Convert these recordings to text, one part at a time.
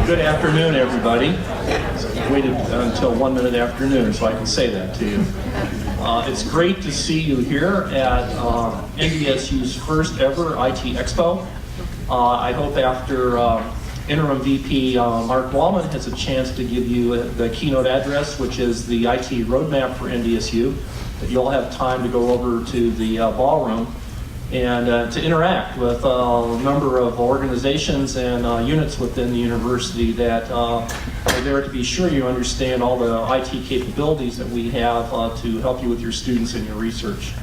Good afternoon, everybody. I waited until 1 minute after noon so I can say that to you. It's great to see you here at NDSU's first ever IT Expo. I hope after Interim VP Marc Wallman has a chance to give you the keynote address, which is the IT roadmap for NDSU, that you'll have time to go over to the ballroom and to interact with a number of organizations and units within the university that are there to be sure you understand all the IT capabilities that we have to help you with your students and your research.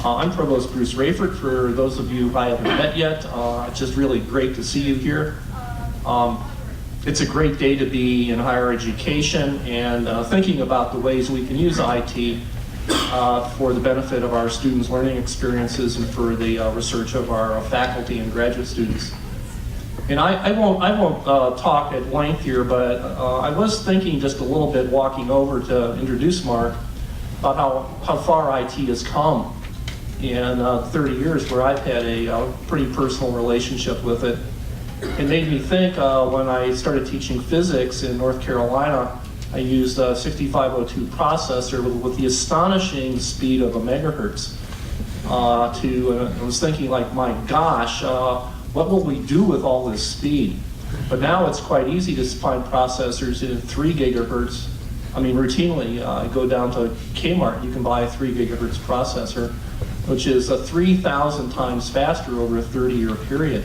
I'm Provost Bruce Rayford. For those of you I haven't met yet, it's just really great to see you here. It's a great day to be in higher education and thinking about the ways we can use IT for the benefit of our students' learning experiences and for the research of our faculty and graduate students. And I won't talk at length here, but I was thinking just a little bit walking over to introduce Marc about how far IT has come in 30 years where I've had a pretty personal relationship with it. It made me think when I started teaching physics in North Carolina, I used a 6502 processor with the astonishing speed of a megahertz. I was thinking, like, my gosh, what will we do with all this speed? But now it's quite easy to find processors in 3 gigahertz. I mean, routinely, I go down to Kmart, you can buy a 3 gigahertz processor, which is 3,000 times faster over a 30-year period.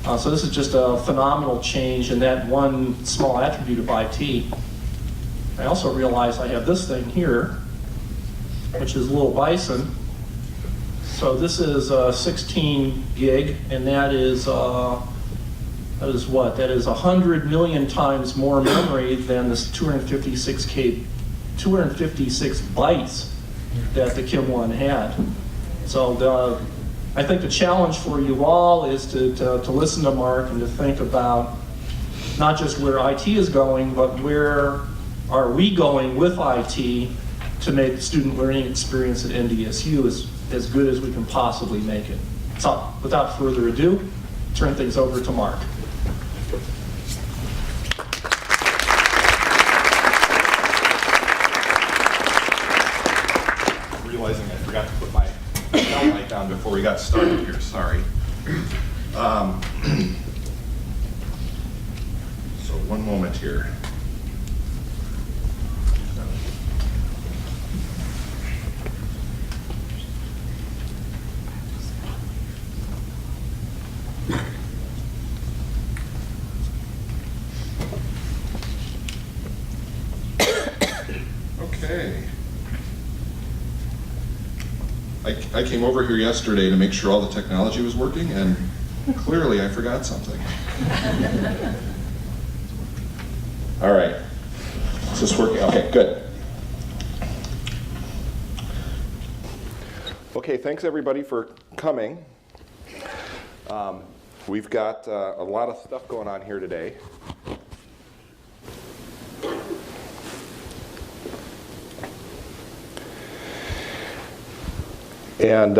So this is just a phenomenal change in that one small attribute of IT. I also realize I have this thing here, which is Little Bison. So this is 16 gig, and that is what? That is 100 million times more memory than this 256 bytes that the Kim 1 had. So I think the challenge for you all is to listen to Marc and to think about not just where IT is going, but where are we going with IT to make the student learning experience at NDSU as good as we can possibly make it. So without further ado, turn things over to Marc. Realizing I forgot to put my light down before we got started here, sorry. So one moment here. Okay. I came over here yesterday to make sure all the technology was working, and clearly I forgot something. All right. Is this working? Okay, good. Okay, thanks everybody for coming. We've got a lot of stuff going on here today. And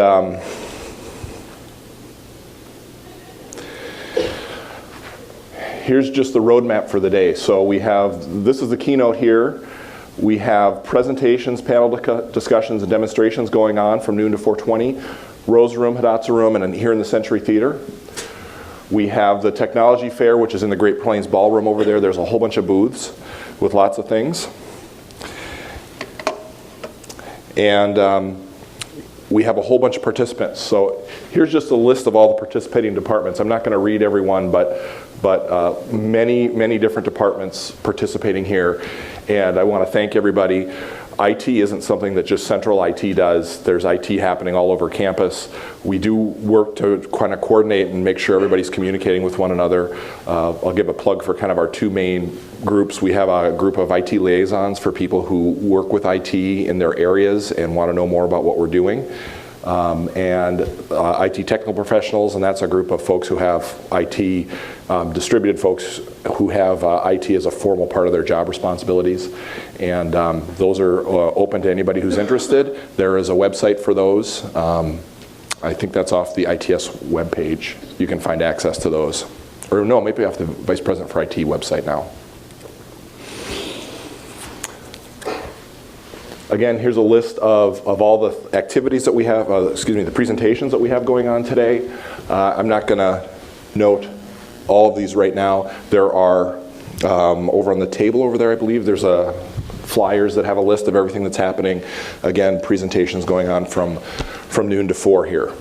here's just the roadmap for the day. So we have, this is the keynote here. We have presentations, panel discussions, and demonstrations going on from noon to 4:20. Rose Room, Hidatsa Room, and here in the Century Theater. We have the Technology Fair, which is in the Great Plains Ballroom over there. There's a whole bunch of booths with lots of things. And we have a whole bunch of participants. So here's just a list of all the participating departments. I'm not going to read everyone, but many different departments participating here. And I want to thank everybody. IT isn't something that just Central IT does. There's IT happening all over campus. We do work to kind of coordinate and make sure everybody's communicating with one another. I'll give a plug for kind of our two main groups. We have a group of IT liaisons for people who work with IT in their areas and want to know more about what we're doing. And IT technical professionals, and that's a group of folks who have IT, distributed folks who have IT as a formal part of their job responsibilities. And those are open to anybody who's interested. There is a website for those. I think that's off the ITS webpage. You can find access to those. or no, maybe I have the Vice President for IT website now. Again, here's a list of all the activities that we have, the presentations that we have going on today. I'm not going to note all of these right now. There are, over on the table over there, I believe, there's flyers that have a list of everything that's happening. Again, presentations going on from noon to 4 here.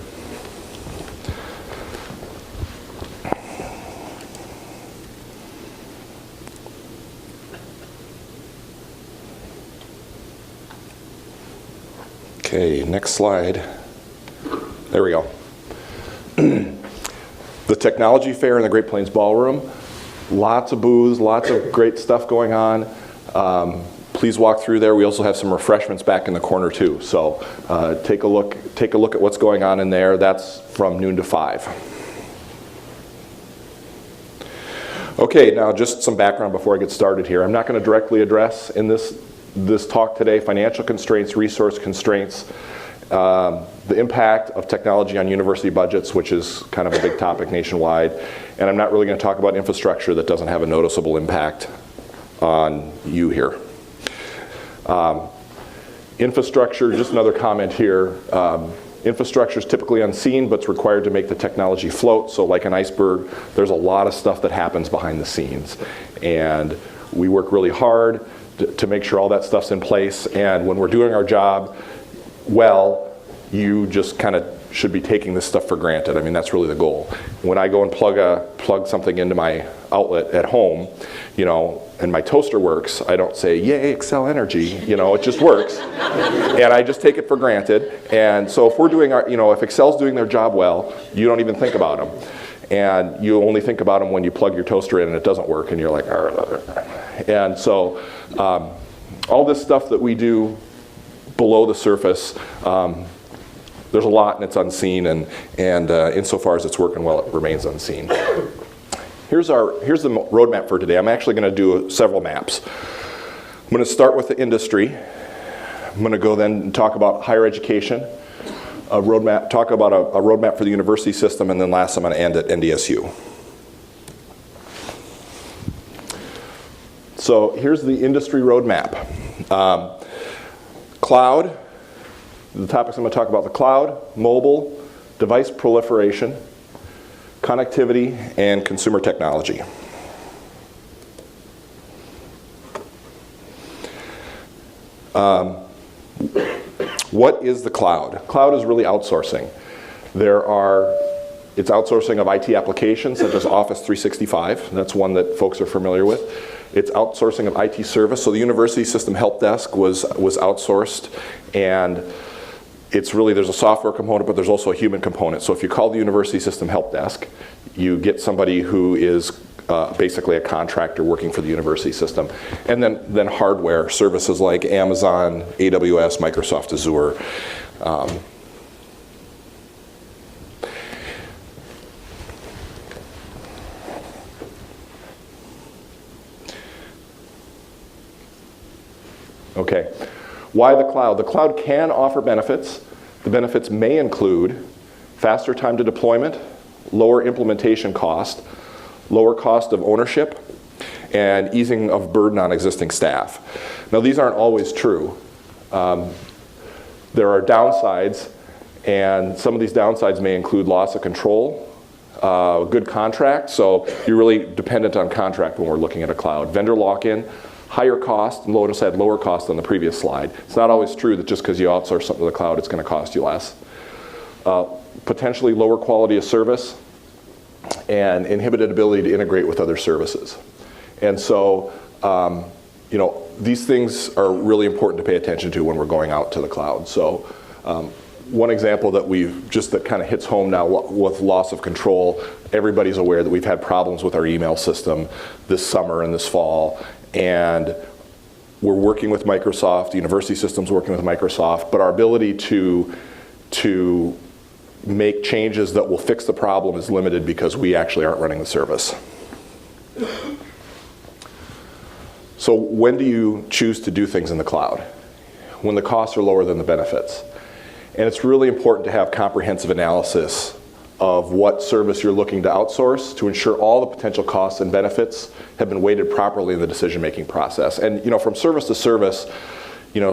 Okay, next slide. There we go. The Technology Fair in the Great Plains Ballroom. Lots of booths, lots of great stuff going on. Please walk through there. We also have some refreshments back in the corner too. So take a look at what's going on in there. That's from noon to 5. Okay, now just some background before I get started here. I'm not going to directly address in this talk today financial constraints, resource constraints, the impact of technology on university budgets, which is kind of a big topic nationwide. And I'm not really going to talk about infrastructure that doesn't have a noticeable impact on you here. Infrastructure, just another comment here. Infrastructure is typically unseen, but it's required to make the technology float. So like an iceberg, there's a lot of stuff that happens behind the scenes. And we work really hard to make sure all that stuff's in place. And when we're doing our job well, you just kind of should be taking this stuff for granted. I mean, that's really the goal. When I go and plug something into my outlet at home, and my toaster works, I don't say, yay, Excel Energy, it just works. And I just take it for granted. And so if we're doing if Excel's doing their job well, you don't even think about them. And you only think about them when you plug your toaster in and it doesn't work, and you're like, and so all this stuff that we do below the surface, there's a lot and it's unseen, and insofar as it's working well, it remains unseen. Here's the roadmap for today. I'm actually going to do several maps. I'm going to start with the industry. I'm going to go then and talk about higher education, talk about a roadmap for the university system, and then last I'm going to end at NDSU. So here's the industry roadmap. Cloud, the topics I'm going to talk about: the cloud, mobile, device proliferation, connectivity, and consumer technology. What is the cloud? Cloud is really outsourcing. It's outsourcing of IT applications such as Office 365. That's one that folks are familiar with. It's outsourcing of IT service. So the university system help desk was outsourced, and it's really, there's a software component, but there's also a human component. So if you call the university system help desk, you get somebody who is basically a contractor working for the university system. And then hardware services like Amazon, AWS, Microsoft Azure. Okay, why the cloud? The cloud can offer benefits. The benefits may include faster time to deployment, lower implementation cost, lower cost of ownership, and easing of burden on existing staff. Now, these aren't always true. There are downsides, and some of these downsides may include loss of control, good contract, so you're really dependent on contract when we're looking at a cloud. Vendor lock-in, higher cost, and Lotus had lower cost on the previous slide. It's not always true that just because you outsource something to the cloud, it's going to cost you less. Potentially lower quality of service, and inhibited ability to integrate with other services. And so, these things are really important to pay attention to when we're going out to the cloud. So, one example that kind of hits home now with loss of control, everybody's aware that we've had problems with our email system this summer and this fall, and we're working with Microsoft, the university system's working with Microsoft, but our ability to make changes that will fix the problem is limited because we actually aren't running the service. So when do you choose to do things in the cloud? When the costs are lower than the benefits. And it's really important to have comprehensive analysis of what service you're looking to outsource to ensure all the potential costs and benefits have been weighted properly in the decision-making process. And from service to service,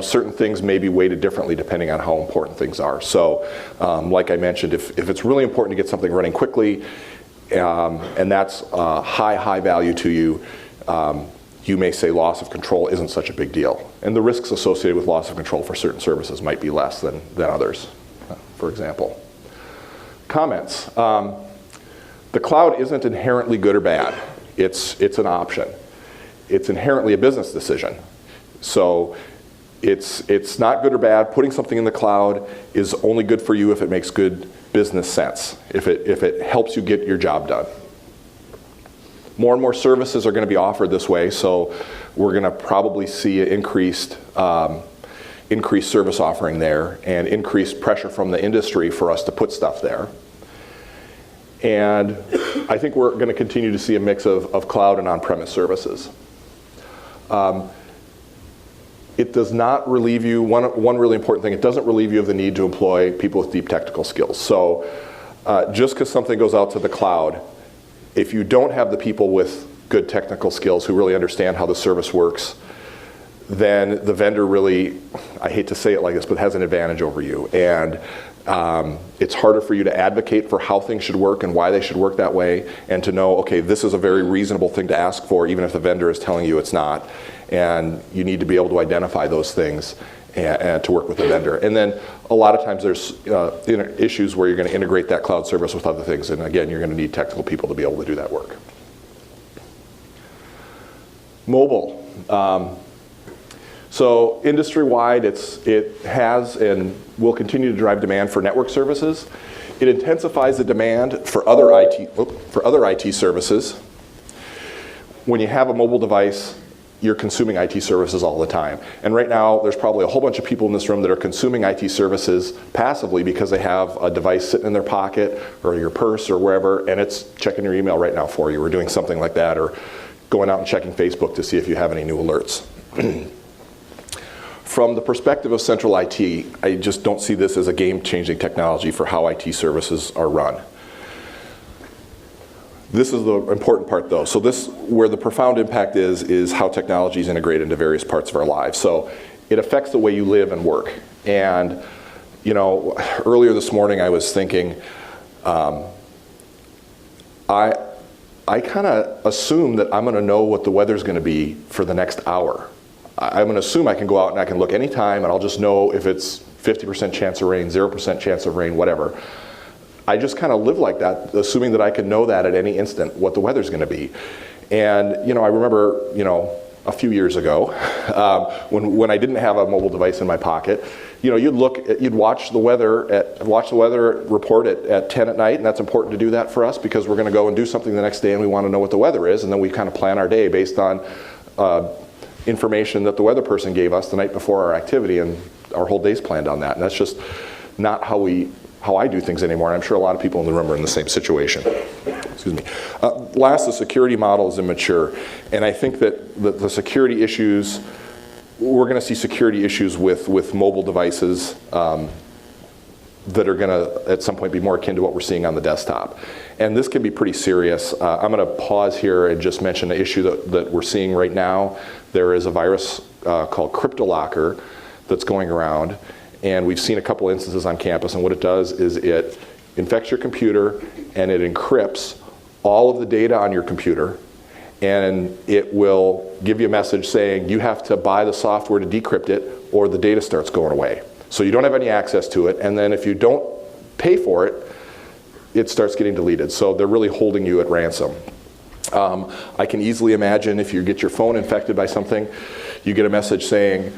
certain things may be weighted differently depending on how important things are. So, like I mentioned, if it's really important to get something running quickly, and that's high value to you, you may say loss of control isn't such a big deal. And the risks associated with loss of control for certain services might be less than others, for example. Comments. The cloud isn't inherently good or bad. It's an option. It's inherently a business decision. So it's not good or bad. Putting something in the cloud is only good for you if it makes good business sense, if it helps you get your job done. More and more services are going to be offered this way, so we're going to probably see an increased service offering there and increased pressure from the industry for us to put stuff there. And I think we're going to continue to see a mix of cloud and on-premise services. It does not relieve you, one really important thing, it doesn't relieve you of the need to employ people with deep technical skills. So just because something goes out to the cloud, if you don't have the people with good technical skills who really understand how the service works, then the vendor really, I hate to say it like this, but has an advantage over you. And it's harder for you to advocate for how things should work and why they should work that way, and to know, okay, this is a very reasonable thing to ask for, even if the vendor is telling you it's not. And you need to be able to identify those things and to work with the vendor. And then a lot of times there's issues where you're going to integrate that cloud service with other things. And again, you're going to need technical people to be able to do that work. Mobile. So industry-wide, it has and will continue to drive demand for network services. It intensifies the demand for other IT services. When you have a mobile device, you're consuming IT services all the time. And right now, there's probably a whole bunch of people in this room that are consuming IT services passively because they have a device sitting in their pocket or your purse or wherever, and it's checking your email right now for you, or doing something like that, or going out and checking Facebook to see if you have any new alerts. From the perspective of central IT, I just don't see this as a game-changing technology for how IT services are run. This is the important part, though. So this, where the profound impact is how technology is integrated into various parts of our lives. So it affects the way you live and work. And earlier this morning I was thinking, I kind of assume that I'm going to know what the weather's going to be for the next hour. I'm going to assume I can go out and I can look anytime and I'll just know if it's 50% chance of rain, 0% chance of rain, whatever. I just kind of live like that, assuming that I can know that at any instant what the weather's going to be. And I remember, a few years ago, when I didn't have a mobile device in my pocket, you'd watch the weather report at 10 at night, and that's important to do that for us because we're going to go and do something the next day, and we want to know what the weather is, and then we kind of plan our day based on information that the weather person gave us the night before our activity, and our whole day's planned on that. And that's just not how I do things anymore. I'm sure a lot of people in the room are in the same situation. Excuse me. Last, the security model is immature. And I think that the security issues, we're going to see security issues with mobile devices that are going to, at some point, be more akin to what we're seeing on the desktop. And this can be pretty serious. I'm going to pause here and just mention the issue that we're seeing right now. There is a virus called CryptoLocker that's going around. And we've seen a couple instances on campus, and what it does is it infects your computer and it encrypts all of the data on your computer, and it will give you a message saying you have to buy the software to decrypt it or the data starts going away. So you don't have any access to it, and then if you don't pay for it, it starts getting deleted. So they're really holding you at ransom. I can easily imagine if you get your phone infected by something, you get a message saying,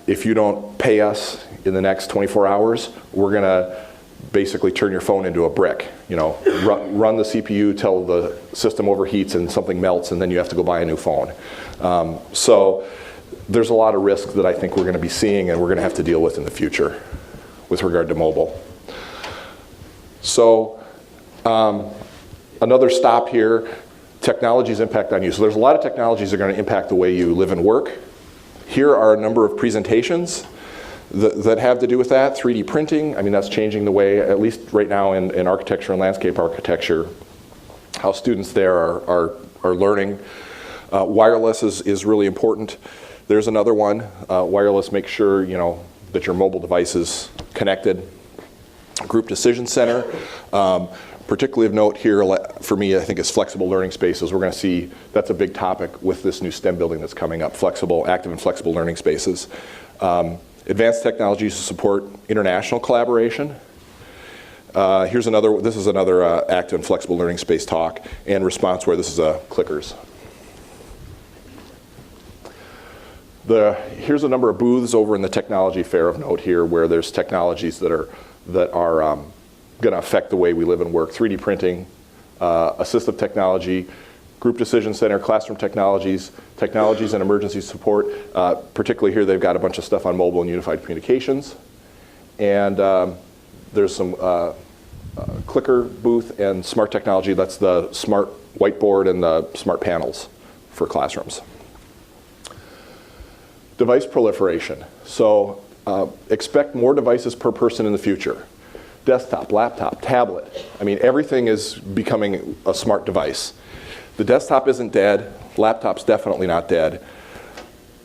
if you don't pay us in the next 24 hours, we're going to basically turn your phone into a brick. Run the CPU till the system overheats and something melts, and then you have to go buy a new phone. So there's a lot of risk that I think we're going to be seeing and we're going to have to deal with in the future with regard to mobile. So another stop here, technology's impact on you. So there's a lot of technologies that are going to impact the way you live and work. Here are a number of presentations that have to do with that. 3D printing, I mean, that's changing the way, at least right now in architecture and landscape architecture, how students there are learning. Wireless is really important. There's another one. Wireless makes sure, you know, that your mobile device is connected. Group Decision Center. Particularly of note here, for me, I think is flexible learning spaces. We're going to see that's a big topic with this new STEM building that's coming up, active and flexible learning spaces. Advanced technologies to support international collaboration. This is another active and flexible learning space talk and response where this is clickers. Here's a number of booths over in the technology fair of note here where there's technologies that are going to affect the way we live and work. 3D printing, assistive technology, Group Decision Center, classroom technologies and emergency support. Particularly here, they've got a bunch of stuff on mobile and unified communications. And there's some clicker booth and smart technology. That's the smart whiteboard and the smart panels for classrooms. Device proliferation. So expect more devices per person in the future. Desktop, laptop, tablet. I mean, everything is becoming a smart device. The desktop isn't dead. Laptop's definitely not dead.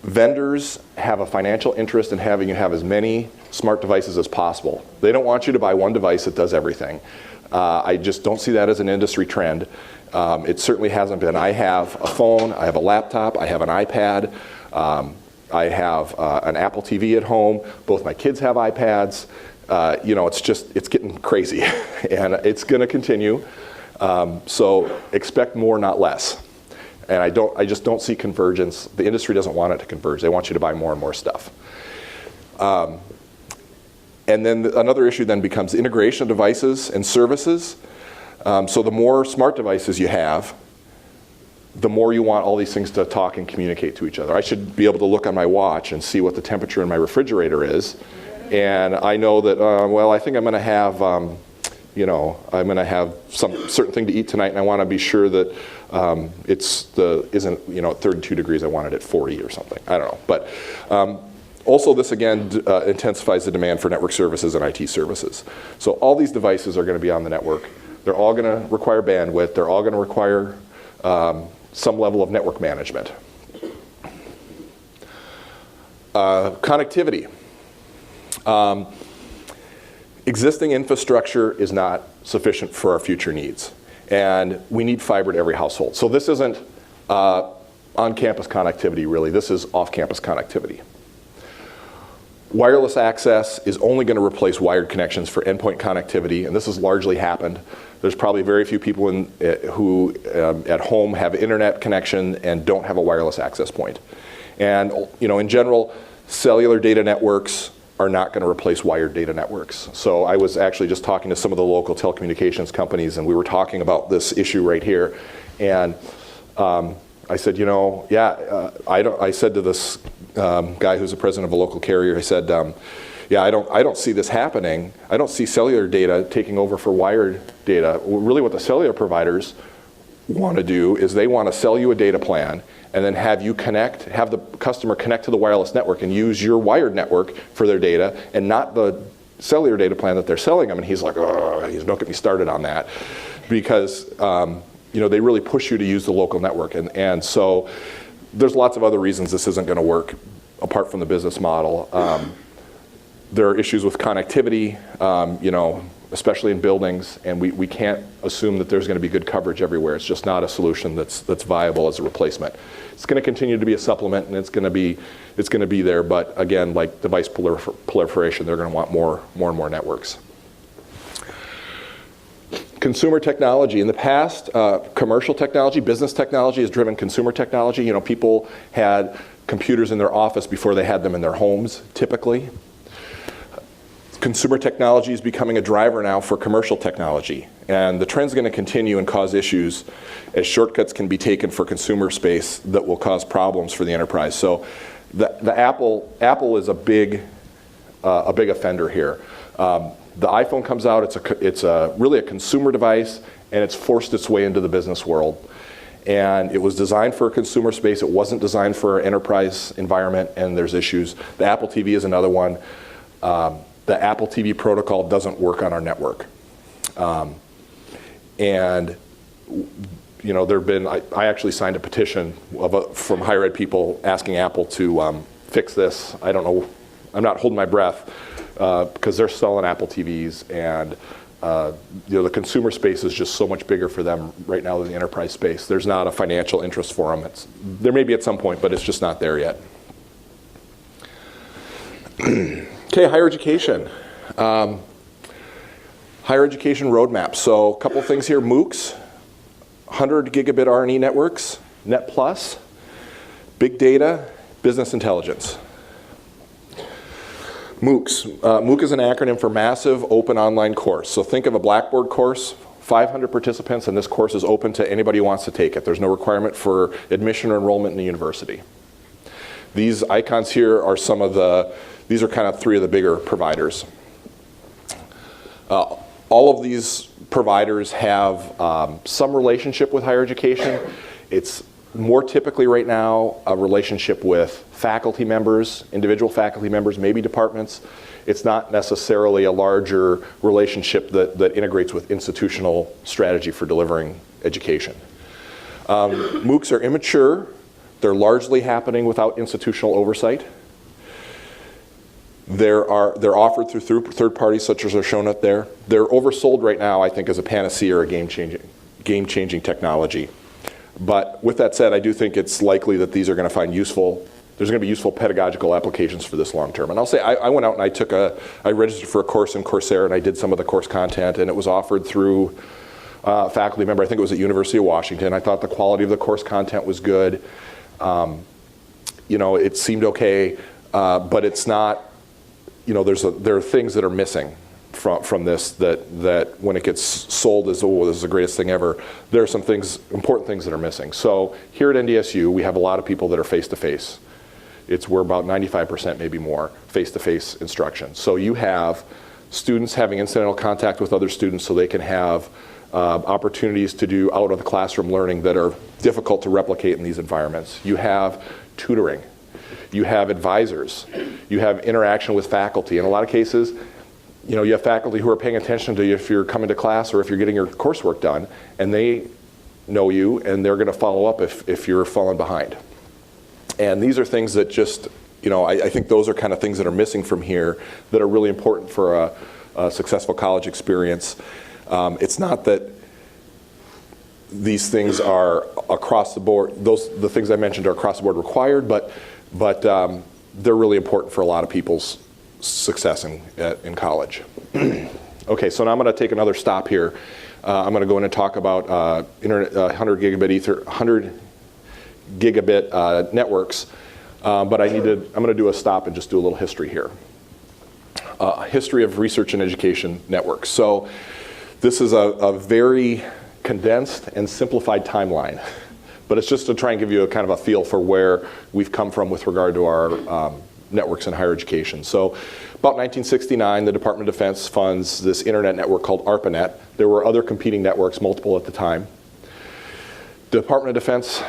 Vendors have a financial interest in having you have as many smart devices as possible. They don't want you to buy one device that does everything. I just don't see that as an industry trend. It certainly hasn't been. I have a phone, I have a laptop, I have an iPad, I have an Apple TV at home. Both my kids have iPads. You know, it's getting crazy, and it's going to continue. So expect more, not less. And I just don't see convergence. The industry doesn't want it to converge. They want you to buy more and more stuff. And then another issue then becomes integration of devices and services. So the more smart devices you have, the more you want all these things to talk and communicate to each other. I should be able to look on my watch and see what the temperature in my refrigerator is. And I know that, well, I think I'm going to have, you know, I'm going to have some certain thing to eat tonight, and I want to be sure that isn't, you know, at 32 degrees, I want it at 40 or something. I don't know. But also this, again, intensifies the demand for network services and IT services. So all these devices are going to be on the network. They're all going to require bandwidth. They're all going to require some level of network management. Connectivity. Existing infrastructure is not sufficient for our future needs, and we need fiber to every household. So this isn't on-campus connectivity, really. This is off-campus connectivity. Wireless access is only going to replace wired connections for endpoint connectivity, and this has largely happened. There's probably very few people who at home have internet connection and don't have a wireless access point. And you know, in general, cellular data networks are not going to replace wired data networks. So I was actually just talking to some of the local telecommunications companies, and we were talking about this issue right here. And I said, you know, yeah, I said to this guy who's the president of a local carrier, I said, yeah, I don't see this happening. I don't see cellular data taking over for wired data. Really what the cellular providers want to do is they want to sell you a data plan and then have the customer connect to the wireless network and use your wired network for their data and not the cellular data plan that they're selling them. And he's like, oh, don't get me started on that. Because you know, they really push you to use the local network. And so there's lots of other reasons this isn't going to work apart from the business model. There are issues with connectivity, you know, especially in buildings, and we can't assume that there's going to be good coverage everywhere. It's just not a solution that's viable as a replacement. It's going to continue to be a supplement, and it's going to be there. But again, like device proliferation, they're going to want more and more networks. Consumer technology. In the past, commercial technology, business technology has driven consumer technology. You know, people had computers in their office before they had them in their homes, typically. Consumer technology is becoming a driver now for commercial technology. And the trend's going to continue and cause issues as shortcuts can be taken for consumer space that will cause problems for the enterprise. So the Apple is a big offender here. The iPhone comes out, it's really a consumer device, and it's forced its way into the business world. And it was designed for a consumer space. It wasn't designed for an enterprise environment, and there's issues. The Apple TV is another one. the Apple TV protocol doesn't work on our network. And there've been, I actually signed a petition from higher ed people asking Apple to fix this. I don't know, I'm not holding my breath because they're selling Apple TVs, and the consumer space is just so much bigger for them right now than the enterprise space. There's not a financial interest for them. There may be at some point, but it's just not there yet. Okay, higher education. Higher education roadmap. So a couple things here. MOOCs, 100 gigabit R&E networks, Net Plus, big data, business intelligence. MOOCs. MOOC is an acronym for Massive Open Online Course. So think of a Blackboard course, 500 participants, and this course is open to anybody who wants to take it. There's no requirement for admission or enrollment in the university. These icons here are these are kind of three of the bigger providers. All of these providers have some relationship with higher education. It's more typically right now a relationship with faculty members, individual faculty members, maybe departments. It's not necessarily a larger relationship that integrates with institutional strategy for delivering education. MOOCs are immature. They're largely happening without institutional oversight. They're offered through third parties such as are shown up there. They're oversold right now, I think, as a panacea or a game-changing technology. But with that said, I do think it's likely that these are going to find there's going to be useful pedagogical applications for this long term. And I'll say, I went out and I registered for a course in Coursera, and I did some of the course content, and it was offered through a faculty member. I think it was at University of Washington. I thought the quality of the course content was good. It seemed okay, but it's not, there are things that are missing from this that when it gets sold as, oh, this is the greatest thing ever, there are some important things that are missing. So here at NDSU, we have a lot of people that are face-to-face. We're about 95%, maybe more, face-to-face instruction. So you have students having incidental contact with other students so they can have opportunities to do out-of-the-classroom learning that are difficult to replicate in these environments. You have tutoring. You have advisors. You have interaction with faculty. In a lot of cases, you have faculty who are paying attention to you if you're coming to class or if you're getting your coursework done, and they know you, and they're going to follow up if you're falling behind. And these are things that just, I think those are kind of things that are missing from here that are really important for a successful college experience. It's not that these things are across the board, the things I mentioned are across the board required, but they're really important for a lot of people's success in college. Okay, so now I'm going to take another stop here. I'm going to go in and talk about internet, 100 gigabit networks, but I'm going to do a stop and just do a little history here. History of research and education networks. So this is a very condensed and simplified timeline, but it's just to try and give you a kind of a feel for where we've come from with regard to our networks in higher education. So about 1969, the Department of Defense funds this internet network called ARPANET. There were other competing networks, multiple at the time. The Department of Defense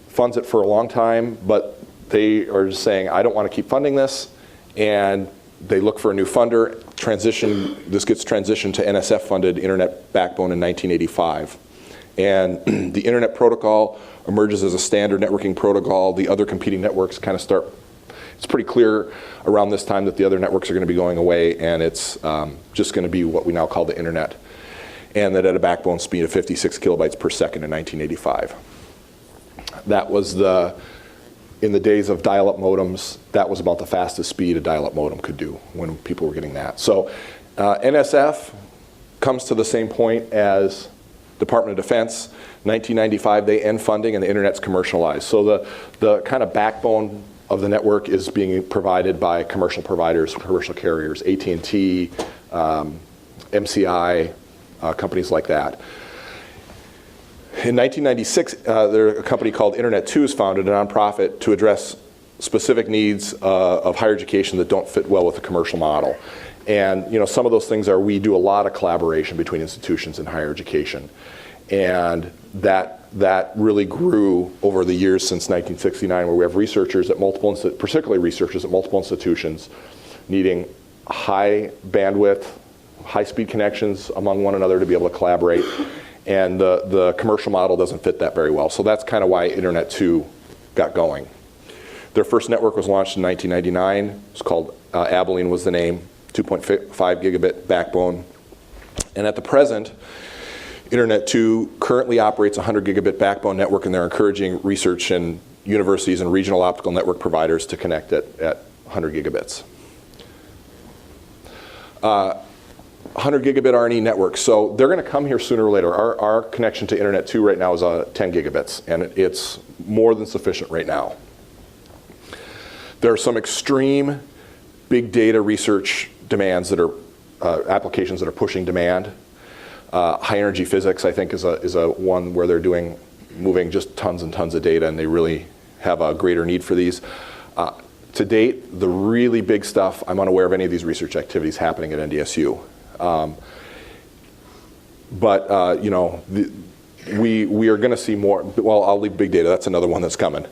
funds it for a long time, but they are just saying, I don't want to keep funding this, and they look for a new funder. This gets transitioned to NSF-funded internet backbone in 1985. And the internet protocol emerges as a standard networking protocol. The other competing networks kind of start. It's pretty clear around this time that the other networks are going to be going away, and it's just going to be what we now call the internet, and that at a backbone speed of 56 kilobytes per second in 1985. That was in the days of dial-up modems, that was about the fastest speed a dial-up modem could do when people were getting that. So NSF comes to the same point as Department of Defense. 1995, they end funding and the internet's commercialized. So the kind of backbone of the network is being provided by commercial providers, commercial carriers, AT&T, MCI, companies like that. In 1996, a company called Internet2 is founded, a nonprofit, to address specific needs of higher education that don't fit well with the commercial model. And some of those things are, we do a lot of collaboration between institutions in higher education. And that really grew over the years since 1969, where we have researchers at particularly researchers at multiple institutions needing high bandwidth, high-speed connections among one another to be able to collaborate. And the commercial model doesn't fit that very well. So that's kind of why Internet 2 got going. Their first network was launched in 1999. It's called Abilene was the name, 2.5 gigabit backbone. And at the present, Internet 2 currently operates a 100 gigabit backbone network, and they're encouraging research and universities and regional optical network providers to connect it at 100 gigabits. 100 gigabit RNE network. So they're going to come here sooner or later. Our connection to Internet 2 right now is 10 gigabits, and it's more than sufficient right now. There are some extreme big data research demands that are applications that are pushing demand. High energy physics, I think, is a one where they're moving just tons and tons of data, and they really have a greater need for these. To date, the really big stuff, I'm unaware of any of these research activities happening at NDSU. But you know, we are going to see more. Well, I'll leave big data. That's another one that's coming.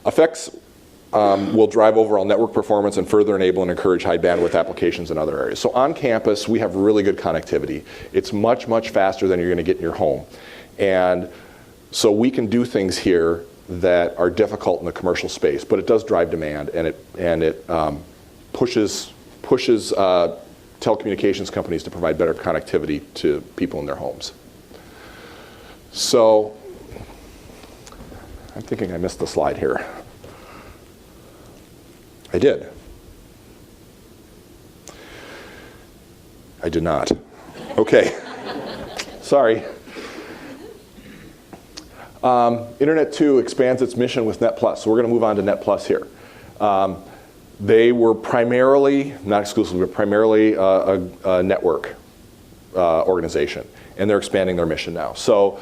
Effects will drive overall network performance and further enable and encourage high bandwidth applications in other areas. So on campus, we have really good connectivity. It's much, much faster than you're going to get in your home. And so we can do things here that are difficult in the commercial space, but it does drive demand, and it pushes telecommunications companies to provide better connectivity to people in their homes. So I'm thinking I missed the slide here. I did. I did not. Okay. Sorry. Internet 2 expands its mission with Net Plus. So we're going to move on to Net Plus here. They were primarily, not exclusively, but primarily a network organization. And they're expanding their mission now. So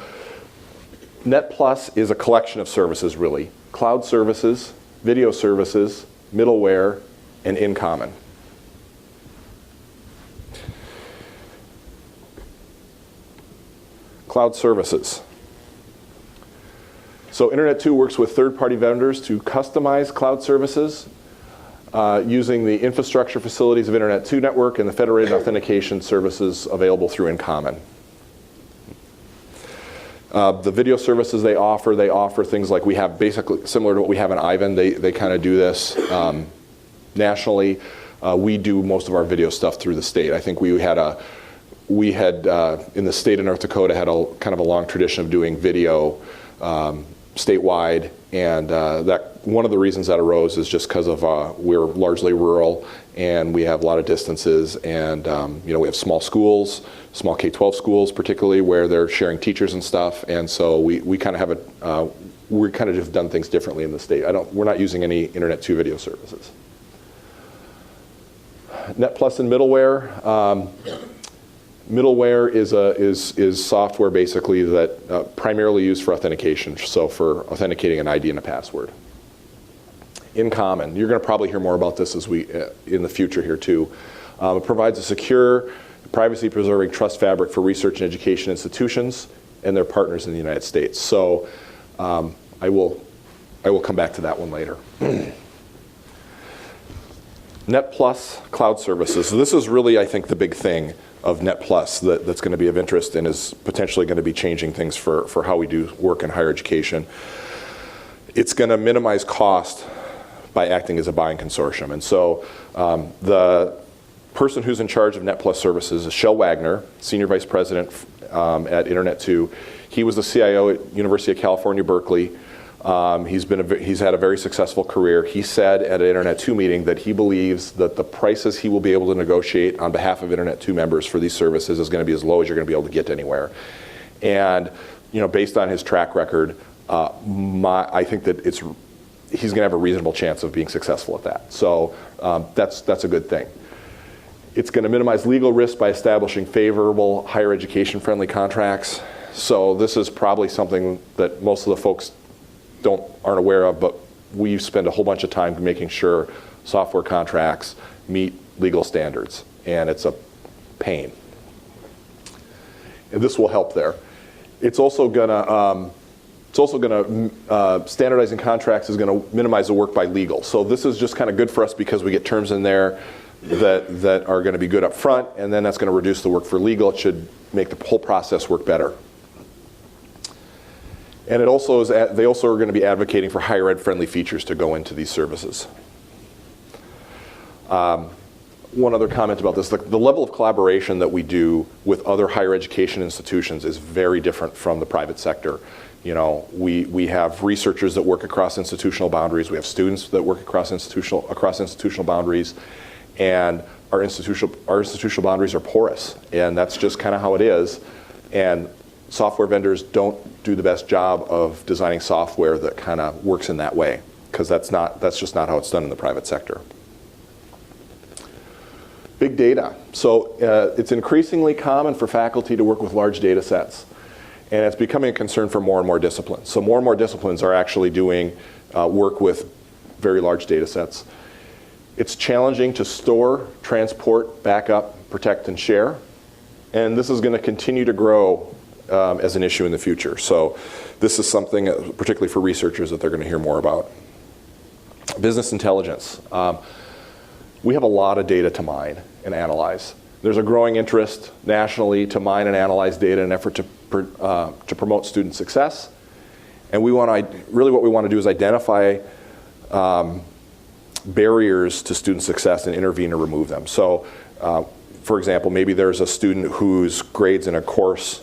Net Plus is a collection of services, really. Cloud services, video services, middleware, and in common. Cloud services. So Internet 2 works with third-party vendors to customize cloud services using the infrastructure facilities of Internet 2 network and the federated authentication services available through in common. The video services they offer things like we have basically similar to what we have in Ivan. They kind of do this nationally. We do most of our video stuff through the state. I think we had in the state of North Dakota had a kind of a long tradition of doing video statewide, and that one of the reasons that arose is just because of we're largely rural and we have a lot of distances, and you know, we have small schools, small K-12 schools particularly, where they're sharing teachers and stuff, and so we kind of have we kind of just done things differently in the state. We're not using any Internet 2 video services. Net Plus and middleware. Middleware is software basically that primarily used for authentication, so for authenticating an ID and a password. In common, you're going to probably hear more about this as in the future here too. It provides a secure, privacy-preserving trust fabric for research and education institutions and their partners in the United States. So I will come back to that one later. Net Plus cloud services. So this is really, I think, the big thing of Net Plus that's going to be of interest and is potentially going to be changing things for how we do work in higher education. It's going to minimize cost by acting as a buying consortium. And so the person who's in charge of Net Plus services is Shel Wagner, Senior Vice President at Internet 2. He was the CIO at University of California, Berkeley. He's had a very successful career. He said at an Internet 2 meeting that he believes that the prices he will be able to negotiate on behalf of Internet 2 members for these services is going to be as low as you're going to be able to get anywhere. And you know, based on his track record, I think that he's going to have a reasonable chance of being successful at that. So that's a good thing. It's going to minimize legal risk by establishing favorable higher education friendly contracts. So this is probably something that most of the folks aren't aware of, but we spend a whole bunch of time making sure software contracts meet legal standards, and it's a pain. And this will help there. It's also gonna standardizing contracts is gonna minimize the work by legal. So this is just kind of good for us because we get terms in there that are going to be good up front, and then that's going to reduce the work for legal. It should make the whole process work better. And it also is, they also are going to be advocating for higher ed friendly features to go into these services. One other comment about this, the level of collaboration that we do with other higher education institutions is very different from the private sector. You know, we have researchers that work across institutional boundaries, we have students that work across institutional boundaries, and our institutional boundaries are porous, and that's just kind of how it is. And software vendors don't do the best job of designing software that kind of works in that way, because that's just not how it's done in the private sector. Big data. So it's increasingly common for faculty to work with large data sets, and it's becoming a concern for more and more disciplines. So more and more disciplines are actually doing work with very large data sets. It's challenging to store, transport, backup, protect, and share, and this is going to continue to grow as an issue in the future. So this is something, particularly for researchers, that they're going to hear more about. Business intelligence. We have a lot of data to mine and analyze. There's a growing interest nationally to mine and analyze data in an effort to promote student success. And we want to, really what we want to do is identify barriers to student success and intervene or remove them. So, for example, maybe there's a student whose grades in a course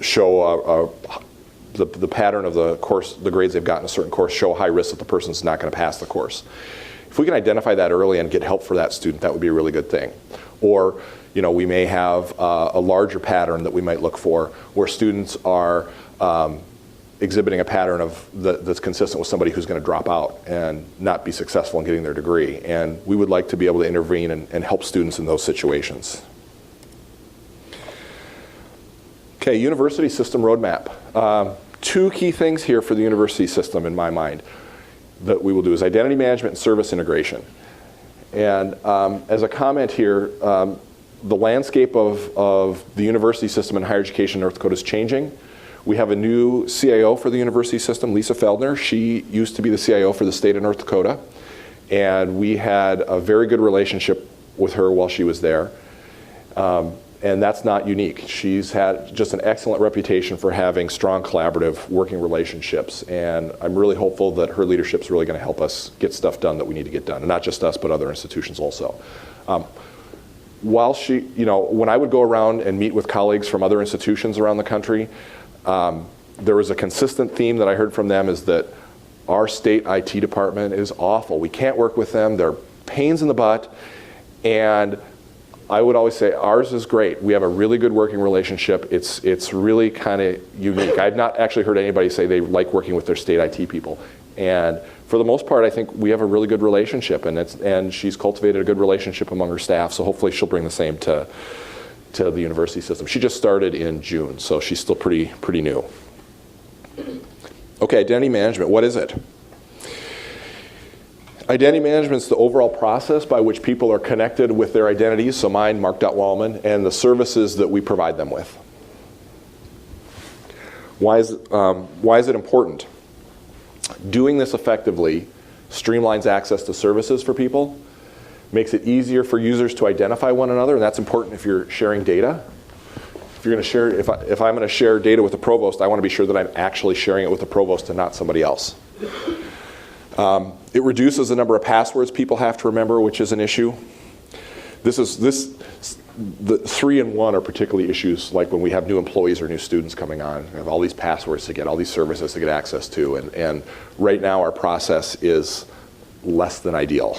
show the pattern of the course, the grades they've got in a certain course show high risk that the person's not going to pass the course. If we can identify that early and get help for that student, that would be a really good thing. Or, you know, we may have a larger pattern that we might look for where students are exhibiting a pattern that's consistent with somebody who's going to drop out and not be successful in getting their degree. And we would like to be able to intervene and help students in those situations. Okay, university system roadmap. Two key things here for the university system in my mind that we will do is identity management and service integration. And as a comment here, the landscape of the university system in higher education in North Dakota is changing. We have a new CIO for the university system, Lisa Feldner. She used to be the CIO for the state of North Dakota, and we had a very good relationship with her while she was there. And that's not unique. She's had just an excellent reputation for having strong collaborative working relationships, and I'm really hopeful that her leadership is really going to help us get stuff done that we need to get done, and not just us, but other institutions also. While she, you know, when I would go around and meet with colleagues from other institutions around the country, there was a consistent theme that I heard from them is that our state IT department is awful. We can't work with them. They're pains in the butt, and I would always say ours is great. We have a really good working relationship. It's really kind of unique. I've not actually heard anybody say they like working with their state IT people. And for the most part, I think we have a really good relationship, and she's cultivated a good relationship among her staff, so hopefully she'll bring the same to the university system. She just started in June, so she's still pretty new. Okay, identity management, what is it? Identity management is the overall process by which people are connected with their identities, so mine, Marc.Wallman, and the services that we provide them with. Why is it important? Doing this effectively streamlines access to services for people, makes it easier for users to identify one another, and that's important if you're sharing data. If you're going to share, if I'm going to share data with the provost, I want to be sure that I'm actually sharing it with the provost and not somebody else. It reduces the number of passwords people have to remember, which is an issue. The 3 and 1 are particularly issues like when we have new employees or new students coming on. We have all these passwords to get, all these services to get access to, and right now our process is less than ideal.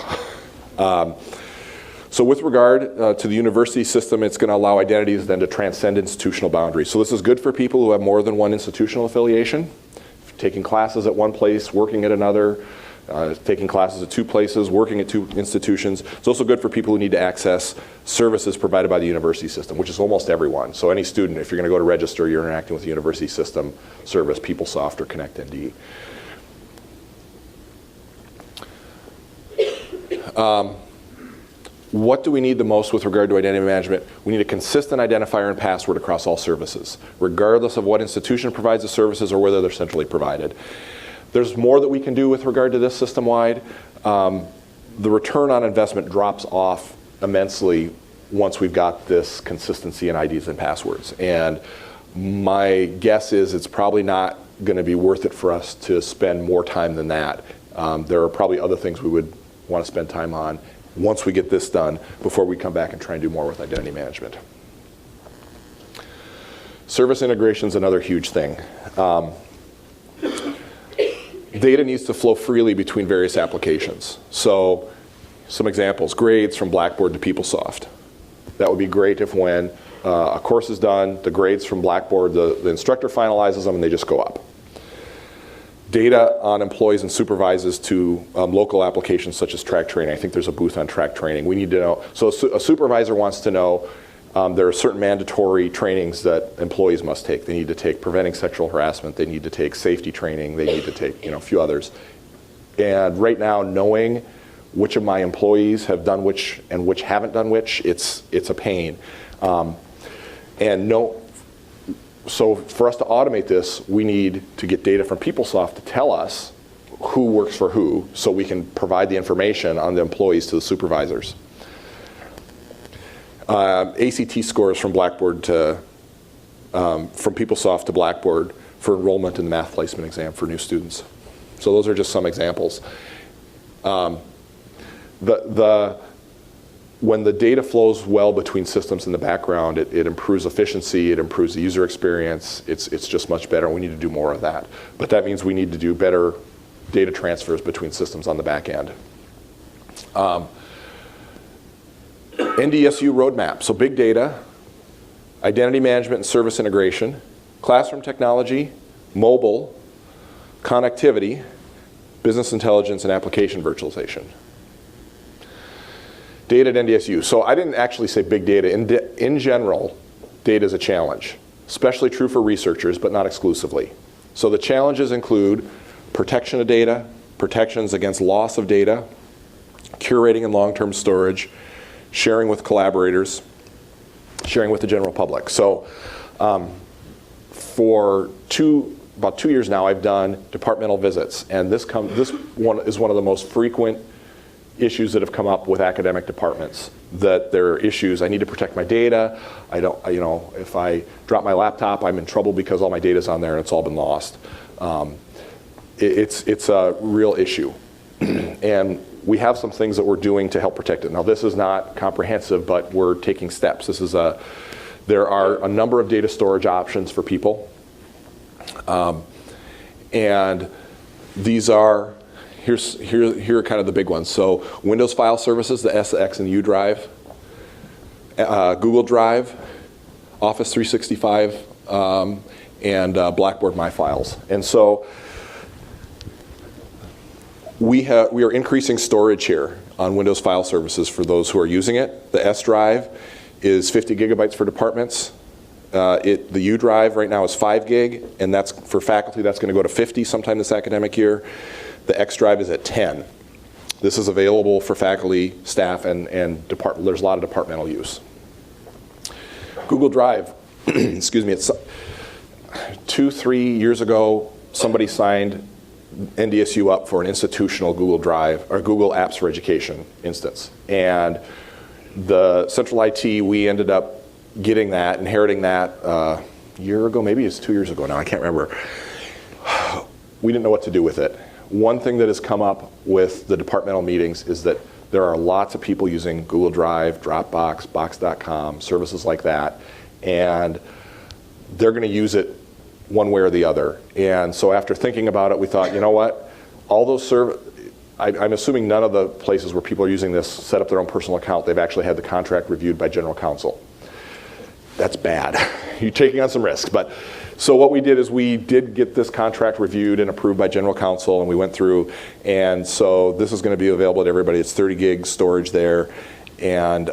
So with regard to the university system, it's going to allow identities then to transcend institutional boundaries. So this is good for people who have more than one institutional affiliation, taking classes at one place, working at another, taking classes at 2 places, working at 2 institutions. It's also good for people who need to access services provided by the university system, which is almost everyone. So any student, if you're going to go to register, you're interacting with the university system service, PeopleSoft or ConnectND. What do we need the most with regard to identity management? We need a consistent identifier and password across all services, regardless of what institution provides the services or whether they're centrally provided. There's more that we can do with regard to this system-wide. the return on investment drops off immensely once we've got this consistency in IDs and passwords. And my guess is it's probably not going to be worth it for us to spend more time than that. There are probably other things we would want to spend time on once we get this done before we come back and try and do more with identity management. Service integration is another huge thing. Data needs to flow freely between various applications. So some examples, grades from Blackboard to PeopleSoft. That would be great if when a course is done, the grades from Blackboard, the instructor finalizes them and they just go up. Data on employees and supervisors to local applications such as track training. I think there's a booth on track training. We need to know, so a supervisor wants to know there are certain mandatory trainings that employees must take. They need to take preventing sexual harassment, they need to take safety training, they need to take a few others. And right now, knowing which of my employees have done which and which haven't done which, it's a pain. So for us to automate this, we need to get data from PeopleSoft to tell us who works for who, so we can provide the information on the employees to the supervisors. ACT scores from Blackboard to, from PeopleSoft to Blackboard for enrollment in the math placement exam for new students. So those are just some examples. When the data flows well between systems in the background, it improves efficiency, it improves the user experience, it's just much better, and we need to do more of that. But that means we need to do better data transfers between systems on the back end. NDSU roadmap, so big data, identity management and service integration, classroom technology, mobile, connectivity, business intelligence, and application virtualization. Data at NDSU. So I didn't actually say big data. In general, data is a challenge, especially true for researchers, but not exclusively. So the challenges include protection of data, protections against loss of data, curating and long-term storage, sharing with collaborators, sharing with the general public. So for about 2 years now, I've done departmental visits, and this one is one of the most frequent issues that have come up with academic departments, that there are issues. I need to protect my data. I don't, if I drop my laptop, I'm in trouble because all my data's on there and it's all been lost. It's a real issue. And we have some things that we're doing to help protect it. Now, this is not comprehensive, but we're taking steps. There are a number of data storage options for people. And these are, here are kind of the big ones. So Windows File Services, the S, X, and U drive, Google Drive, Office 365, and Blackboard My Files. And so we are increasing storage here on Windows File Services for those who are using it. The S drive is 50 gigabytes for departments. The U drive right now is 5 gig, and that's for faculty. That's going to go to 50 sometime this academic year. The X drive is at 10. This is available for faculty, staff, and there's a lot of departmental use. Google Drive, excuse me, it's 2-3 years ago, somebody signed NDSU up for an institutional Google Drive, or Google Apps for Education instance. And the central IT, we ended up getting that, inheriting that a year ago, maybe it's 2 years ago now, I can't remember. We didn't know what to do with it. One thing that has come up with the departmental meetings is that there are lots of people using Google Drive, Dropbox, Box.com, services like that, and they're going to use it one way or the other. And so after thinking about it, we thought, you know what, all those I'm assuming none of the places where people are using this set up their own personal account. They've actually had the contract reviewed by general counsel. That's bad. You're taking on some risks. But so what we did is we did get this contract reviewed and approved by general counsel, and we went through, and so this is going to be available to everybody. It's 30 gig storage there, and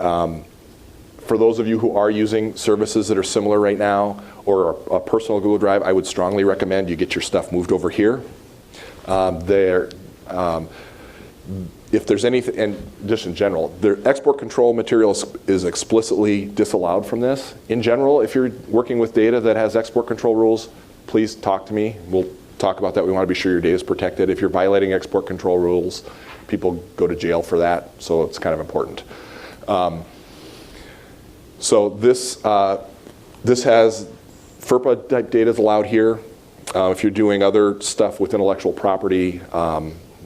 for those of you who are using services that are similar right now, or a personal Google Drive, I would strongly recommend you get your stuff moved over here. If there's anything, and just in general, the export control material is explicitly disallowed from this. In general, if you're working with data that has export control rules, please talk to me. talk about that. We want to be sure your data is protected. If you're violating export control rules, people go to jail for that, so it's kind of important. So this has FERPA type data is allowed here. If you're doing other stuff with intellectual property,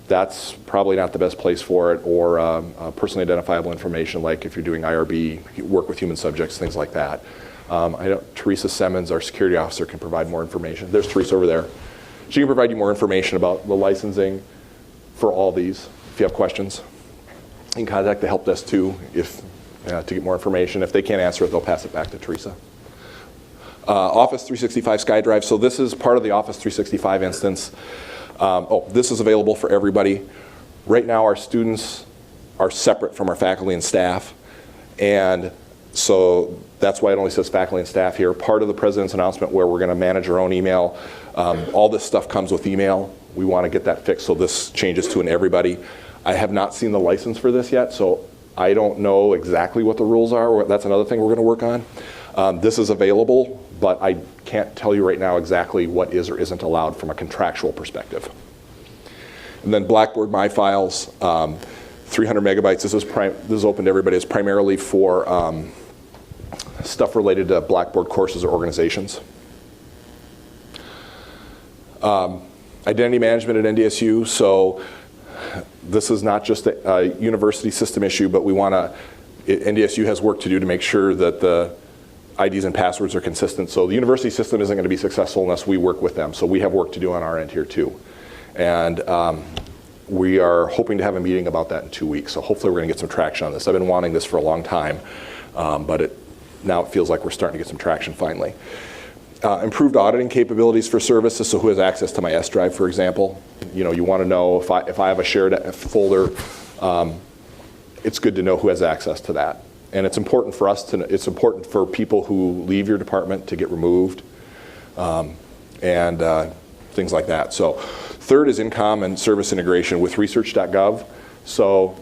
that's probably not the best place for it, or personally identifiable information, like if you're doing IRB, work with human subjects, things like that. I know Teresa Simmons, our security officer, can provide more information. There's Teresa over there. She can provide you more information about the licensing for all these. If you have questions, you can contact the help desk too to get more information. If they can't answer it, they'll pass it back to Teresa. Office 365 SkyDrive. So this is part of the Office 365 instance. This is available for everybody. Right now our students are separate from our faculty and staff, and so that's why it only says faculty and staff here. Part of the President's announcement where we're going to manage our own email, all this stuff comes with email. We want to get that fixed, so this changes to an everybody. I have not seen the license for this yet, so I don't know exactly what the rules are. That's another thing we're going to work on. This is available, but I can't tell you right now exactly what is or isn't allowed from a contractual perspective. And then Blackboard My Files, 300 megabytes. This is open to everybody. It's primarily for stuff related to Blackboard courses or organizations. Identity management at NDSU. So this is not just a university system issue, but we want to, NDSU has work to do to make sure that the IDs and passwords are consistent. So the university system isn't going to be successful unless we work with them. So we have work to do on our end here too. And we are hoping to have a meeting about that in 2 weeks. So hopefully we're going to get some traction on this. I've been wanting this for a long time, but now it feels like we're starting to get some traction finally. Improved auditing capabilities for services. So who has access to my S drive, for example? You know, you want to know if I have a shared folder, it's good to know who has access to that. And it's important for us to, it's important for people who leave your department to get removed, and things like that. So third is INCOM and service integration with research.gov. So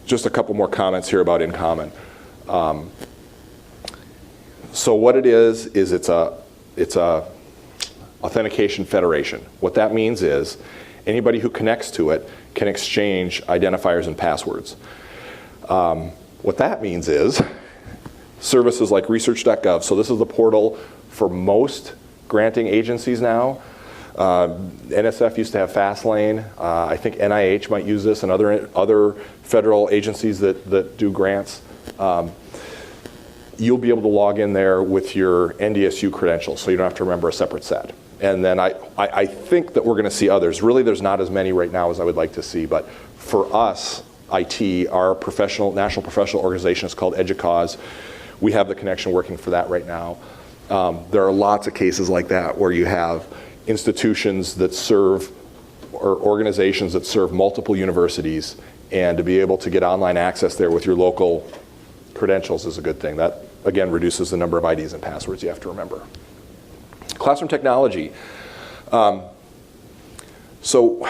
just a couple more comments here about INCOM. So what it is it's a authentication federation. What that means is anybody who connects to it can exchange identifiers and passwords. What that means is services like research.gov. So this is the portal for most granting agencies now. NSF used to have Fastlane. I think NIH might use this, and other federal agencies that do grants. You'll be able to log in there with your NDSU credentials, so you don't have to remember a separate set. And then I think that we're going to see others. Really, there's not as many right now as I would like to see, but for us, IT, our national professional organization is called EDUCAUSE. We have the connection working for that right now. There are lots of cases like that where you have institutions that serve, or organizations that serve multiple universities, and to be able to get online access there with your local credentials is a good thing. That, again, reduces the number of IDs and passwords you have to remember. Classroom technology. So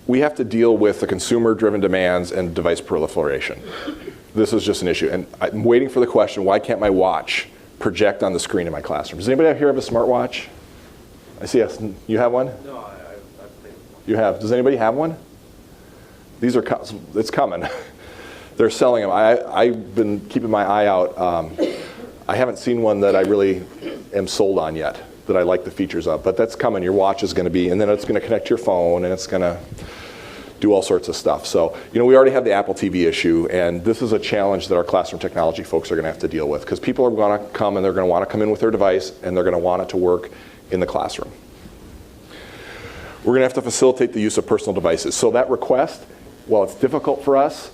we have to deal with the consumer-driven demands and device proliferation. This is just an issue. And I'm waiting for the question, why can't my watch project on the screen in my classroom? Does anybody out here have a smartwatch? I see, yes. You have one? No, I've played with one. You have. Does anybody have one? These are, it's coming. They're selling them. I've been keeping my eye out. I haven't seen one that I really am sold on yet, that I like the features of, but that's coming. Your watch is going to be, and then it's going to connect to your phone, and it's going to do all sorts of stuff. So, you know, we already have the Apple TV issue, and this is a challenge that our classroom technology folks are going to have to deal with, because people are going to come, and they're going to want to come in with their device, and they're going to want it to work in the classroom. We're going to have to facilitate the use of personal devices. So that request, while it's difficult for us,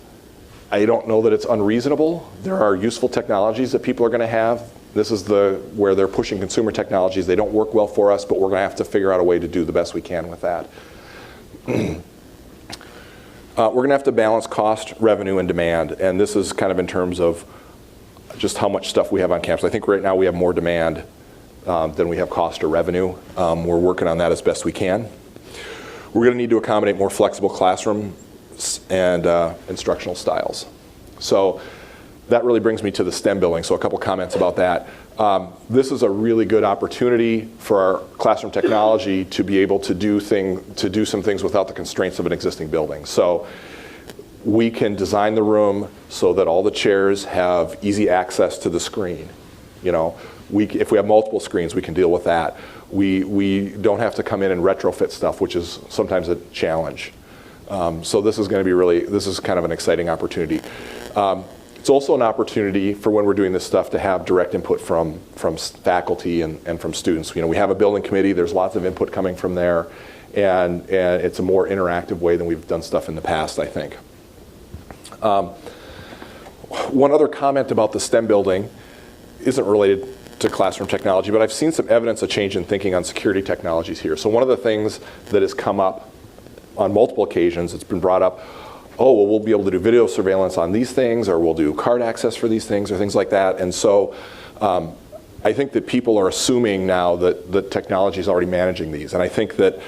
I don't know that it's unreasonable. There are useful technologies that people are going to have. This is where they're pushing consumer technologies. They don't work well for us, but we're going to have to figure out a way to do the best we can with that. We're going to have to balance cost, revenue, and demand. And this is kind of in terms of just how much stuff we have on campus. I think right now we have more demand than we have cost or revenue. We're working on that as best we can. We're going to need to accommodate more flexible classroom and instructional styles. So that really brings me to the STEM building. So a couple comments about that. This is a really good opportunity for our classroom technology to be able to do some things without the constraints of an existing building. So we can design the room so that all the chairs have easy access to the screen. You know, if we have multiple screens, we can deal with that. We don't have to come in and retrofit stuff, which is sometimes a challenge. So this is going to be this is kind of an exciting opportunity. It's also an opportunity for when we're doing this stuff to have direct input from faculty and from students. You know, we have a building committee, there's lots of input coming from there, and it's a more interactive way than we've done stuff in the past, I think. One other comment about the STEM building isn't related to classroom technology, but I've seen some evidence of change in thinking on security technologies here. So one of the things that has come up on multiple occasions, it's been brought up, oh, well, we'll be able to do video surveillance on these things, or we'll do card access for these things, or things like that. And so I think that people are assuming now that the technology is already managing these. And I think that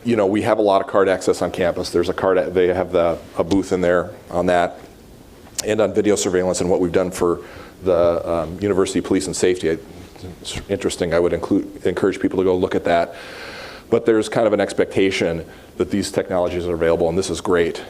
you know, we have a lot of card access on campus. There's they have a booth in there on that, and on video surveillance and what we've done for the University Police and Safety. It's interesting. I would encourage people to go look at that. But there's kind of an expectation that these technologies are available, and this is great.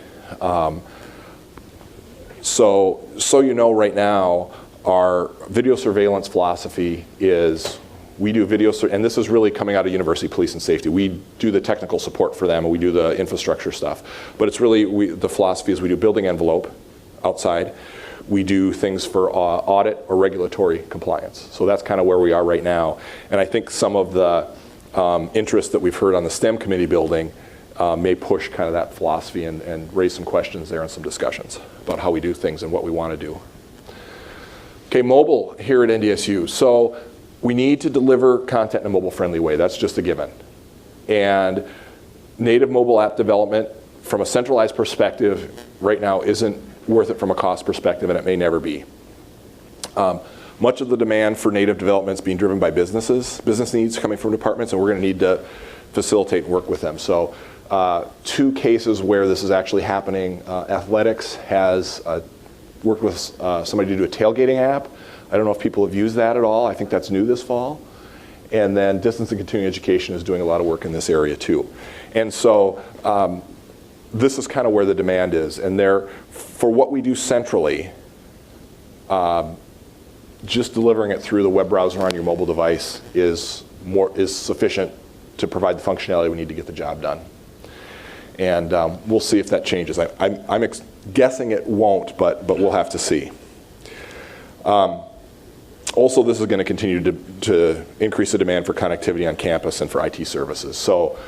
So you know, right now, our video surveillance philosophy is we do video, and this is really coming out of University Police and Safety. We do the technical support for them, and we do the infrastructure stuff. But it's really, the philosophy is we do building envelope outside. We do things for audit or regulatory compliance. So that's kind of where we are right now. And I think some of the interest that we've heard on the STEM committee building may push kind of that philosophy and raise some questions there and some discussions about how we do things and what we want to do. Okay, mobile here at NDSU. So we need to deliver content in a mobile-friendly way. That's just a given. And native mobile app development from a centralized perspective right now isn't worth it from a cost perspective, and it may never be. Much of the demand for native development is being driven by business needs coming from departments, and we're going to need to facilitate and work with them. So 2 cases where this is actually happening. Athletics has worked with somebody to do a tailgating app. I don't know if people have used that at all. I think that's new this fall. And then distance and continuing education is doing a lot of work in this area too. And so this is kind of where the demand is. And for what we do centrally, just delivering it through the web browser on your mobile device is sufficient to provide the functionality we need to get the job done. And we'll see if that changes. I'm guessing it won't, but we'll have to see. Also, this is going to continue to increase the demand for connectivity on campus and for IT services. So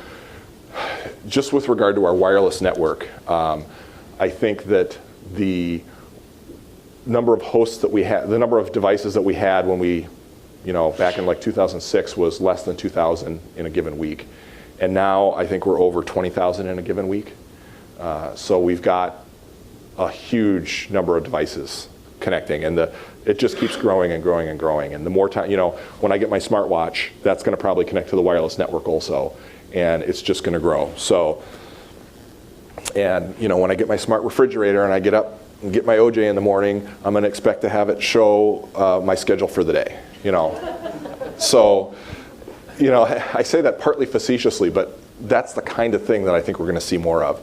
just with regard to our wireless network, I think that the number of hosts that we had, the number of devices that we had when we, back in like 2006 was less than 2,000 in a given week. And now I think we're over 20,000 in a given week. So we've got a huge number of devices connecting, and it just keeps growing and growing and growing. And the more time, when I get my smartwatch, that's going to probably connect to the wireless network also, and it's just going to grow. So, and when I get my smart refrigerator and I get up and get my OJ in the morning, I'm going to expect to have it show my schedule for the day. So, I say that partly facetiously, but that's the kind of thing that I think we're going to see more of.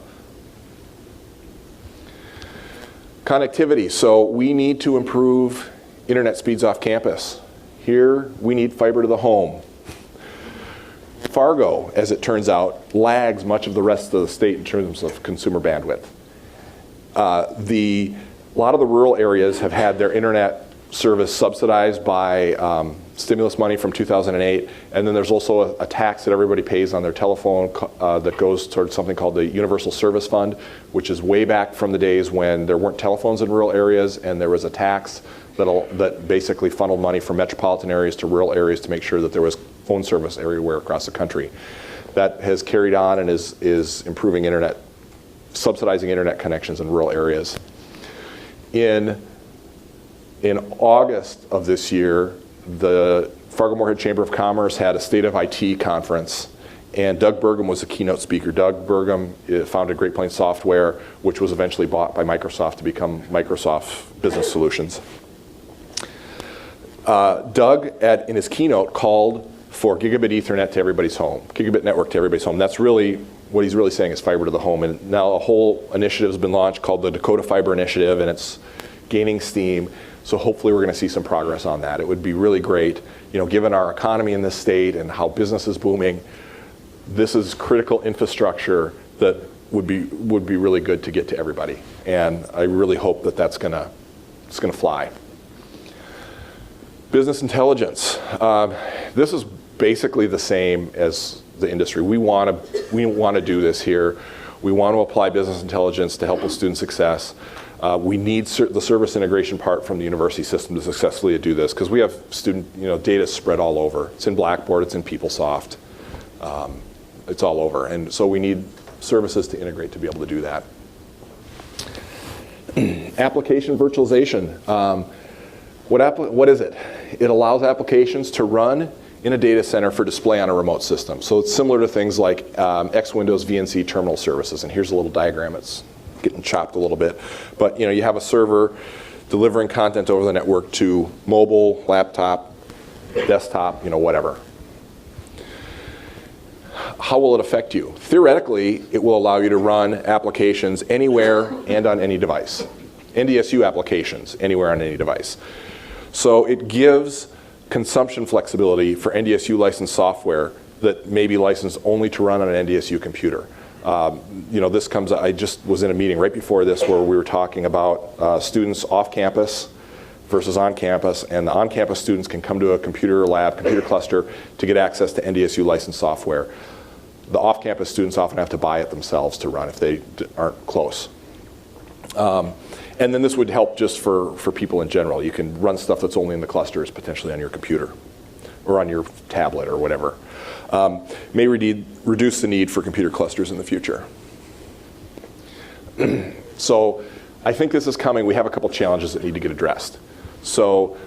Connectivity. So we need to improve internet speeds off campus. Here, we need fiber to the home. Fargo, as it turns out, lags much of the rest of the state in terms of consumer bandwidth. A lot of the rural areas have had their internet service subsidized by stimulus money from 2008, and then there's also a tax that everybody pays on their telephone that goes towards something called the Universal Service Fund, which is way back from the days when there weren't telephones in rural areas, and there was a tax that basically funneled money from metropolitan areas to rural areas to make sure that there was phone service everywhere across the country. That has carried on and is improving subsidizing internet connections in rural areas. In August of this year, the Fargo-Moorhead Chamber of Commerce had a State of IT conference, and Doug Burgum was the keynote speaker. Doug Burgum founded Great Plains Software, which was eventually bought by Microsoft to become Microsoft Business Solutions. Doug, in his keynote, called for gigabit Ethernet to everybody's home, gigabit network to everybody's home. That's really what he's really saying is fiber to the home. And now a whole initiative has been launched called the Dakota Fiber Initiative, and it's gaining steam. So hopefully we're going to see some progress on that. It would be really great, given our economy in this state and how business is booming. This is critical infrastructure that would be really good to get to everybody. And I really hope that it's going to fly. Business intelligence. This is basically the same as the industry. We want to do this here. We want to apply business intelligence to help with student success. We need the service integration part from the university system to successfully do this, because we have student data spread all over. It's in Blackboard, it's in PeopleSoft, it's all over. And so we need services to integrate to be able to do that. Application virtualization. What is it? It allows applications to run in a data center for display on a remote system. So it's similar to things like X Windows VNC terminal services. And here's a little diagram. It's getting chopped a little bit. But you have a server delivering content over the network to mobile, laptop, desktop, whatever. How will it affect you? Theoretically, it will allow you to run applications anywhere and on any device. NDSU applications anywhere on any device. So it gives consumption flexibility for NDSU licensed software that may be licensed only to run on an NDSU computer. This comes, I just was in a meeting right before this where we were talking about students off campus versus on campus, and the on-campus students can come to a computer lab, computer cluster to get access to NDSU licensed software. The off-campus students often have to buy it themselves to run if they aren't close. And then this would help just for people in general. You can run stuff that's only in the clusters, potentially on your computer or on your tablet or whatever. May reduce the need for computer clusters in the future. So I think this is coming. We have a couple challenges that need to get addressed. So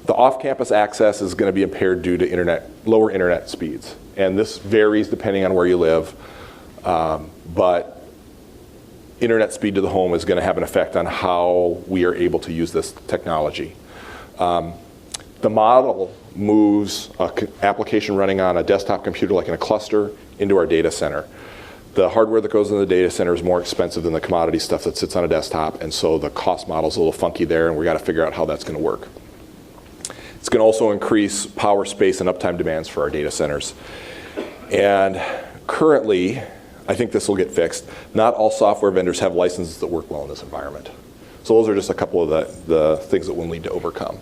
the off-campus access is going to be impaired due to lower internet speeds. And this varies depending on where you live. But internet speed to the home is going to have an effect on how we are able to use this technology. The model moves an application running on a desktop computer like in a cluster into our data center. The hardware that goes in the data center is more expensive than the commodity stuff that sits on a desktop, and so the cost model is a little funky there, and we got to figure out how that's going to work. It's going to also increase power, space, and uptime demands for our data centers. And currently, I think this will get fixed. Not all software vendors have licenses that work well in this environment. So those are just a couple of the things that we'll need to overcome.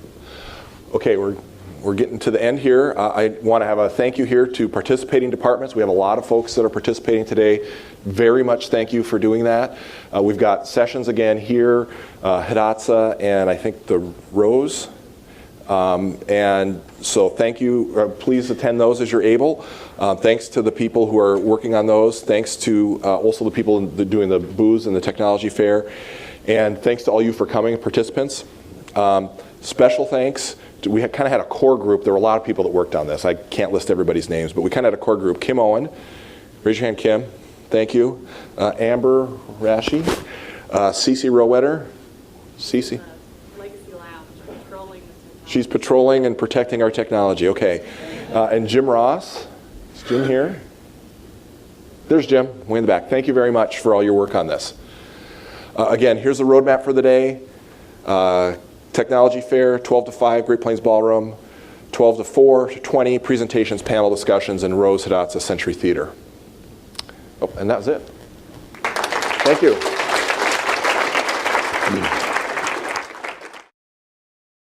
Okay, we're getting to the end here. I want to have a thank you here to participating departments. We have a lot of folks that are participating today. Very much thank you for doing that. We've got sessions again here, Hidatsa, and I think the Rose. And so thank you. Please attend those as you're able. Thanks to the people who are working on those. Thanks to also the people doing the booths and the technology fair. And thanks to all you for coming, participants. Special thanks. We kind of had a core group. There were a lot of people that worked on this. I can't list everybody's names, but we kind of had a core group. Kim Owen. Raise your hand, Kim. Thank you. Amber Rashi. Cece Rowetter. Cece. She's patrolling and protecting our technology. Okay. And Jim Ross. Is Jim here? There's Jim, way in the back. Thank you very much for all your work on this. Again, here's the roadmap for the day. Technology fair, 12 to 5, Great Plains Ballroom. 12 to 4 to 20, presentations, panel discussions, and Rose Hidatsa Century Theater. Oh, and that was it. Thank you.